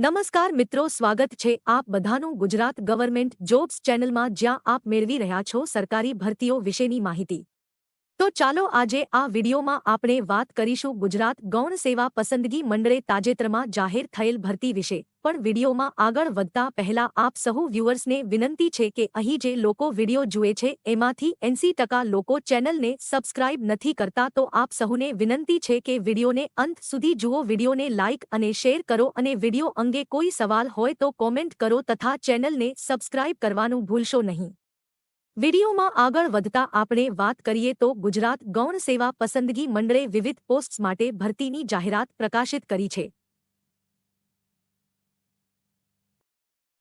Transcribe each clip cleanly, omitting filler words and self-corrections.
નમસ્કાર મિત્રો, સ્વાગત છે આપ બધાનું ગુજરાત ગવર્મેન્ટ જોબ્સ ચેનલમાં, જ્યાં આપ મેળવી રહ્યા છો સરકારી ભરતીઓ વિશેની માહિતી। તો ચાલો આજે આ વિડીયોમાં આપણે વાત કરીશું ગુજરાત ગૌણ સેવા પસંદગી મંડળે તાજેતરમાં જાહેર થયેલ ભરતી વિશે। પણ વિડીયોમાં આગળ વધતા પહેલા આપ સહુ વ્યુઅર્સને વિનંતી છે કે અહીં જે લોકો વિડીયો જુએ છે એમાંથી 80% લોકો ચેનલને સબસ્ક્રાઇબ નથી કરતા, તો આપ સહુને વિનંતી છે કે વિડીયોને અંત સુધી જુઓ, વિડીયોને લાઇક અને શેર કરો અને વિડીયો અંગે કોઈ સવાલ હોય તો કોમેન્ટ કરો તથા ચેનલને સબસ્ક્રાઇબ કરવાનું ભૂલશો નહીં। વિડીયોમાં આગળ વધતા આપણે વાત કરીએ તો ગુજરાત ગૌણ સેવા પસંદગી મંડળે વિવિધ પોસ્ટ્સ માટે ભરતીની જાહેરાત પ્રકાશિત કરી છે।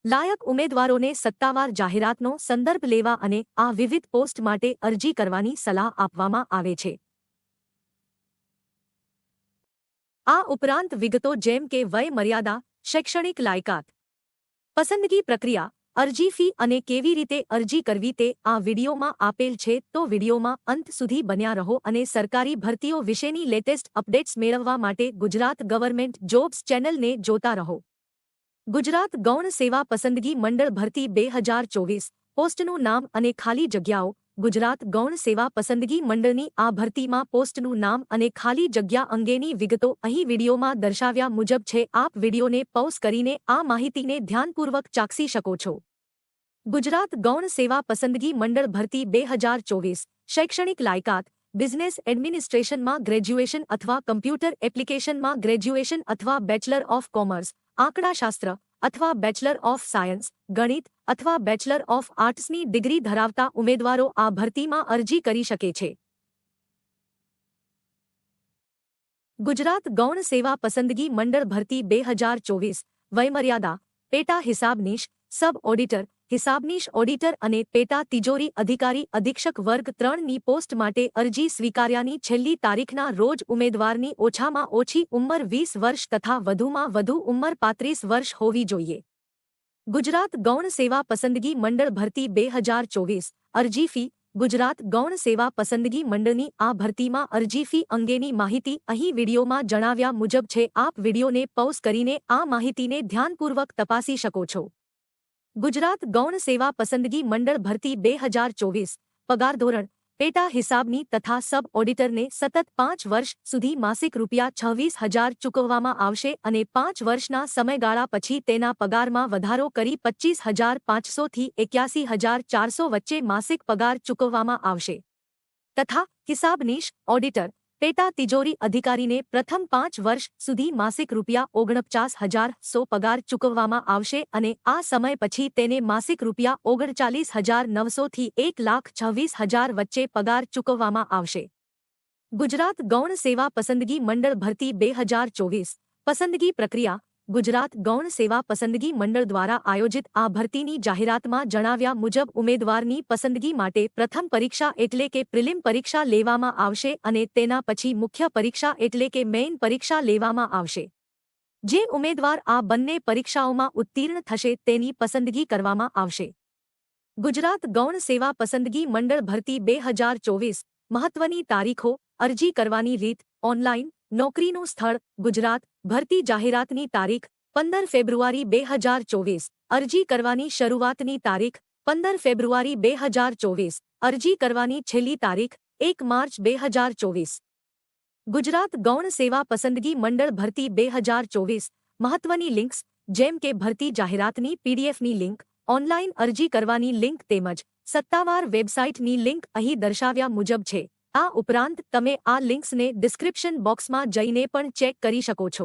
લાયક ઉમેદવારોને સત્તાવાર જાહેરાતનો સંદર્ભ લેવા અને આ વિવિધ પોસ્ટ માટે અરજી કરવાની સલાહ આપવામાં આવે છે। આ ઉપરાંત વિગતો જેમ કે વય મર્યાદા, શૈક્ષણિક લાયકાત, પસંદગી પ્રક્રિયા, અરજી ફી અને કેવી રીતે અરજી કરવી તે આ વિડીયોમાં આપેલ છે, તો વિડીયોમાં અંત સુધી બન્યા રહો અને સરકારી ભરતીઓ વિશેની લેટેસ્ટ અપડેટ્સ મેળવવા માટે ગુજરાત ગવર્મેન્ટ જોબ્સ ચેનલને જોતા રહો। ગુજરાત ગૌણ સેવા પસંદગી મંડળ ભરતી 2024 પોસ્ટનું નામ અને ખાલી જગ્યાઓ। ગુજરાત ગૌણ સેવા પસંદગી મંડળની આ ભરતીમાં પોસ્ટનું નામ અને ખાલી જગ્યા અંગેની વિગતો અહીં વિડીયોમાં દર્શાવ્યા મુજબ છે। આપ વિડીયોને પૉઝ કરીને આ માહિતીને ધ્યાનપૂર્વક ચાખી શકો છો। ગુજરાત ગૌણ સેવા પસંદગી મંડળ ભરતી 2024 શૈક્ષણિક લાયકાત, બિઝનેસ એડમિનિસ્ટ્રેશનમાં ગ્રેજ્યુએશન અથવા કમ્પ્યુટર એપ્લિકેશનમાં ગ્રેજ્યુએશન અથવા બેચલર ઓફ કોમર્સ, આંકડાશાસ્ત્ર અથવા બેચલર ઓફ સાયન્સ, ગણિત અથવા બેચલર ઓફ આર્ટ્સની ડિગ્રી ધરાવતા ઉમેદવારો આ ભરતીમાં અરજી કરી શકે છે। ગુજરાત ગૌણ સેવા પસંદગી મંડળ ભરતી 2024 વયમર્યાદા, પેટા હિસાબનીશ, સબ ઓડિટર, હિસાબનીશ ઓડિટર અને પેટા તિજોરી અધિકારી અધિક્ષક વર્ગ 3ની પોસ્ટ માટે અરજી સ્વીકાર્યાની છેલ્લી તારીખના રોજ ઉમેદવારની ઓછામાં ઓછી ઉંમર 20 વર્ષ તથા વધુમાં વધુ ઉંમર 35 વર્ષ હોવી જોઈએ। ગુજરાત ગૌણ સેવા પસંદગી મંડળ ભરતી 2024 અરજી ફી। ગુજરાત ગૌણ સેવા પસંદગી મંડળની આ ભરતીમાં અરજી ફી અંગેની માહિતી અહીં વિડીયોમાં જણાવ્યા મુજબ છે। આપ વિડીયોને પૉઝ કરીને આ માહિતીને ધ્યાનપૂર્વક તપાસી શકો છો। ગુજરાત ગૌણ સેવા પસંદગી મંડળ ભરતી 2024 પગાર ધોરણ, પેટા હિસાબની તથા સબ ઓડિટરને સતત 5 વર્ષ સુધી માસિક ₹26,000 ચૂકવવામાં આવશે અને 5 વર્ષના સમયગાળા પછી તેના પગારમાં વધારો કરી 25,500 થી 81,400 વચ્ચે માસિક પગાર ચૂકવવામાં આવશે તથા હિસાબનીશ ઓડિટર, પેટા તિજોરી અધિકારીને પ્રથમ 5 વર્ષ સુધી માસિક ₹49,100 પગાર ચૂકવવામાં આવશે અને આ સમય પછી તેને માસિક ₹39,900 થી 1,26,000 વચ્ચે પગાર ચૂકવવામાં આવશે। ગુજરાત ગૌણ સેવા પસંદગી મંડળ ભરતી 2024 પસંદગી પ્રક્રિયા। ગુજરાત ગૌણ સેવા પસંદગી મંડળ દ્વારા આયોજિત આ ભરતીની જાહેરાતમાં જણાવ્યા મુજબ ઉમેદવારની પસંદગી માટે પ્રથમ પરીક્ષા એટલે કે પ્રિલિમ પરીક્ષા લેવામાં આવશે અને તેના પછી મુખ્ય પરીક્ષા એટલે કે મેઇન પરીક્ષા લેવામાં આવશે। જે ઉમેદવાર આ બંને પરીક્ષાઓમાં ઉત્તીર્ણ થશે તેની પસંદગી કરવામાં આવશે। ગુજરાત ગૌણ સેવા પસંદગી મંડળ ભરતી 2024 મહત્વની તારીખો, અરજી કરવાની રીત, ઓનલાઈન, નોકરીનું સ્થળ, ગુજરાત, ભરતી જાહેરાતની તારીખ 15 ફેબ્રુઆરી 2024, અરજી કરવાની શરૂઆતની તારીખ 15 ફેબ્રુઆરી 2024, અરજી કરવાની છેલ્લી તારીખ 1 માર્ચ 2024। ગુજરાત ગૌણ સેવા પસંદગી મંડળ ભરતી 2024 મહત્વની લિંક્સ જેમ કે ભરતી જાહેરાતની પીડીએફની લિંક, ઓનલાઈન અરજી કરવાની લિંક તેમજ સત્તાવાર વેબસાઇટની લિંક અહીં દર્શાવ્યા મુજબ છે। આ ઉપરાંત તમે આ લિંક્સને ડિસ્ક્રિપ્શન બોક્સમાં જઈને પણ ચેક કરી શકો છો।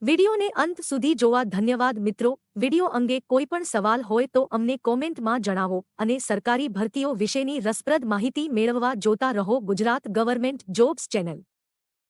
વિડીયોને અંત સુધી જોવા ધન્યવાદ મિત્રો। વિડીયો અંગે કોઈ પણ સવાલ હોય તો અમને કોમેન્ટમાં જણાવો અને સરકારી ભરતીઓ વિશેની રસપ્રદ માહિતી મેળવવા જોતા રહો ગુજરાત ગવર્મેન્ટ જોબ્સ ચેનલ।